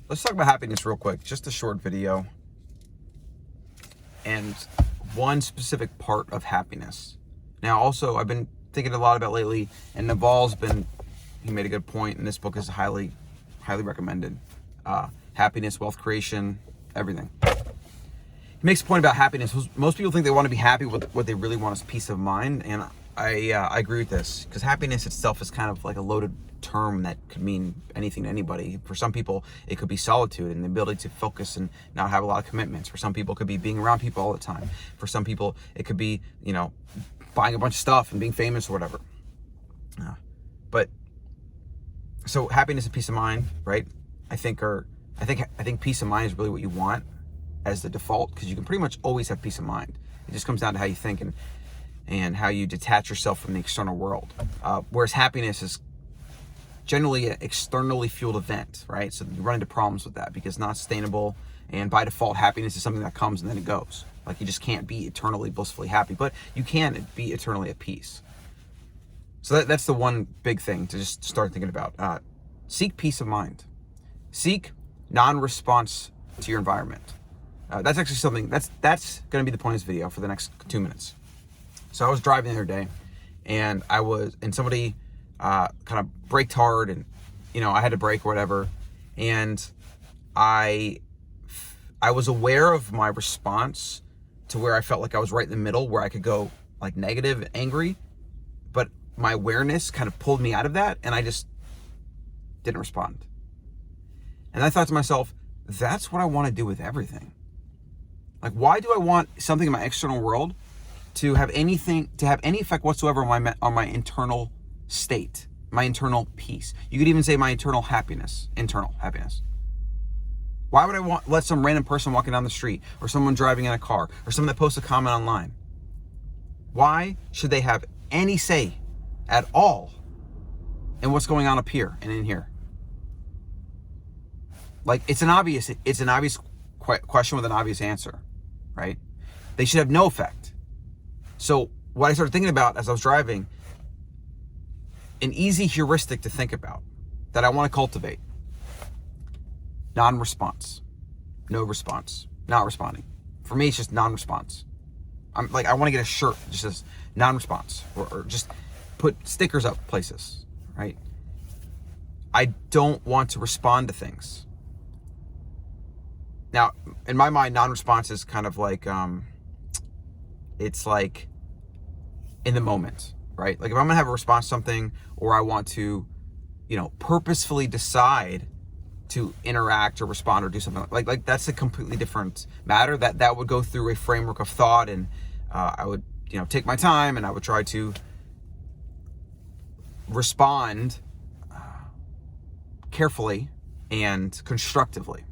let's talk about happiness real quick. Just a short video. And one specific part of happiness. Now, also, I've been thinking a lot about lately, and he made a good point, and this book is highly recommended. Happiness, wealth creation, everything. He makes a point about happiness. Most people think they want to be happy. What they really want is peace of mind, and I agree with this, because happiness itself is kind of like a loaded term that could mean anything to anybody. For some people, it could be solitude and the ability to focus and not have a lot of commitments. For some people, it could be being around people all the time. For some people, it could be, buying a bunch of stuff and being famous or whatever. But so happiness and peace of mind, right? I think peace of mind is really what you want as the default, because you can pretty much always have peace of mind. It just comes down to how you think and how you detach yourself from the external world. Whereas happiness is generally an externally fueled event, right? So you run into problems with that because it's not sustainable, and by default, happiness is something that comes and then it goes. Like, you just can't be eternally blissfully happy, but you can be eternally at peace. So that's the one big thing to just start thinking about. Seek peace of mind. Seek non-response to your environment. That's actually something, that's going to be the point of this video for the next 2 minutes. So I was driving the other day, and somebody kind of braked hard, and I had to brake or whatever, and I was aware of my response to where I felt like I was right in the middle, where I could go like negative, angry, but my awareness kind of pulled me out of that, and I just didn't respond. And I thought to myself, that's what I want to do with everything. Like, why do I want something in my external world to have any effect whatsoever on my internal state, my internal peace? You could even say my internal happiness. Why would I let some random person walking down the street, or someone driving in a car, or someone that posts a comment online? Why should they have any say at all in what's going on up here and in here? Like, it's an obvious question with an obvious answer, right? They should have no effect. So what I started thinking about as I was driving, an easy heuristic to think about that I want to cultivate: non-response, no response, not responding. For me, it's just non-response. I want to get a shirt that just says non-response, or just put stickers up places, right? I don't want to respond to things. Now, in my mind, non-response is kind of like, it's like in the moment, right? Like, if I'm gonna have a response to something, or I want to, purposefully decide to interact or respond or do something like that's a completely different matter. That would go through a framework of thought, and I would, take my time, and I would try to respond carefully and constructively,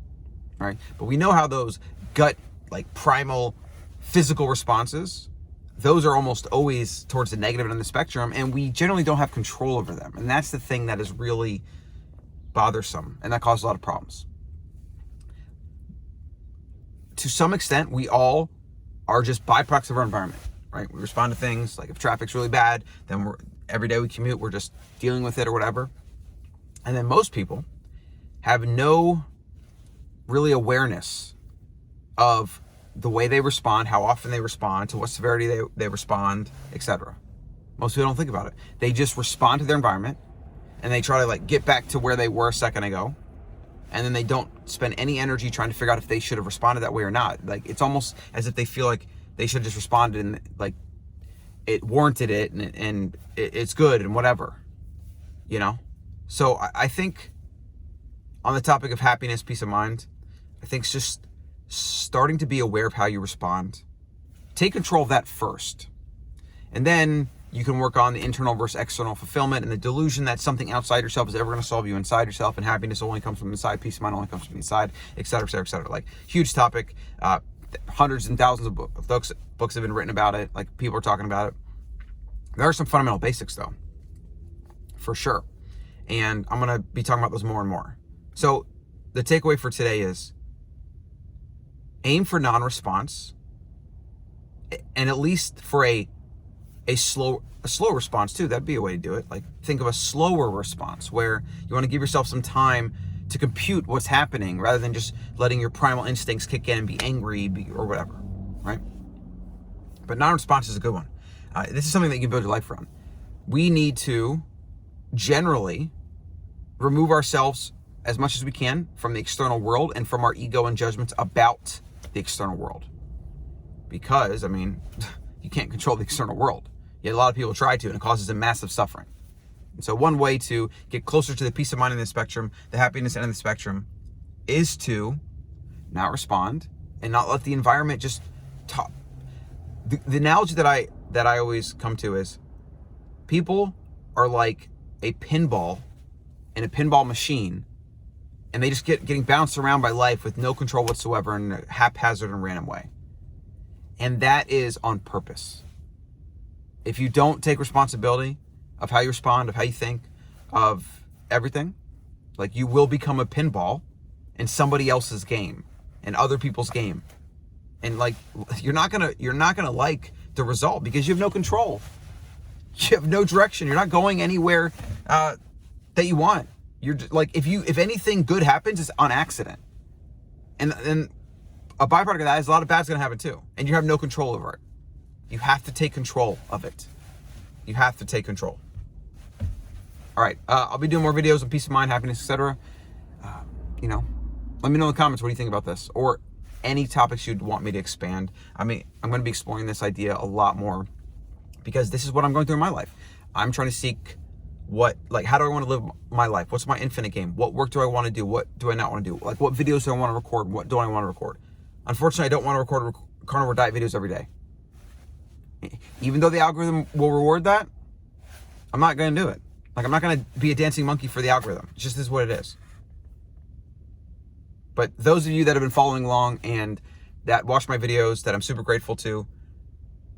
right? But we know how those gut, like primal physical responses, those are almost always towards the negative end of the spectrum, and we generally don't have control over them. And that's the thing that is really bothersome, and that causes a lot of problems. To some extent, we all are just byproducts of our environment, right? We respond to things, like if traffic's really bad, then every day we commute, we're just dealing with it or whatever. And then most people have no really awareness of the way they respond, how often they respond, to what severity they respond, etc. Most people don't think about it. They just respond to their environment, and they try to get back to where they were a second ago, and then they don't spend any energy trying to figure out if they should have responded that way or not. Like, it's almost as if they feel like they should have just responded, and like it warranted it, and it's good and whatever, So I think on the topic of happiness, peace of mind, I think it's just starting to be aware of how you respond. Take control of that first. And then you can work on the internal versus external fulfillment, and the delusion that something outside yourself is ever going to solve you inside yourself, and happiness only comes from inside, peace of mind only comes from inside, et cetera, et cetera, et cetera. Like, huge topic. Hundreds and thousands of books have been written about it. Like, people are talking about it. There are some fundamental basics, though, for sure. And I'm going to be talking about those more and more. So the takeaway for today is aim for non-response, and at least for a slow response too. That'd be a way to do it. Like, think of a slower response where you want to give yourself some time to compute what's happening rather than just letting your primal instincts kick in and be angry or whatever, right? But non-response is a good one. This is something that you can build your life around. We need to generally remove ourselves as much as we can from the external world and from our ego and judgments about the external world. Because, I mean, you can't control the external world. Yet a lot of people try to, and it causes them massive suffering. And so one way to get closer to the peace of mind in the spectrum, the happiness end of the spectrum, is to not respond and not let the environment just talk. The analogy that I always come to is people are like a pinball in a pinball machine, and they just getting bounced around by life with no control whatsoever in a haphazard and random way. And that is on purpose. If you don't take responsibility of how you respond, of how you think, of everything, like, you will become a pinball in somebody else's game and other people's game. And like, you're not gonna like the result because you have no control. You have no direction. You're not going anywhere that you want. You're like, if anything good happens, it's on accident. And a byproduct of that is a lot of bad's gonna happen too. And you have no control over it. You have to take control of it. You have to take control. All right, I'll be doing more videos on peace of mind, happiness, etc. Let me know in the comments what do you think about this, or any topics you'd want me to expand. I mean, I'm going to be exploring this idea a lot more because this is what I'm going through in my life. I'm trying to seek how do I want to live my life? What's my infinite game? What work do I want to do? What do I not want to do? Like, what videos do I want to record? What don't I want to record? Unfortunately, I don't want to record carnivore diet videos every day. Even though the algorithm will reward that, I'm not going to do it. Like, I'm not going to be a dancing monkey for the algorithm. It just is what it is. But those of you that have been following along and that watch my videos, that I'm super grateful to,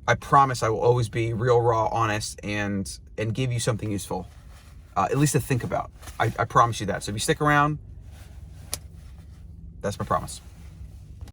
I promise I will always be real, raw, honest, and give you something useful, at least to think about. I promise you that. So if you stick around, that's my promise.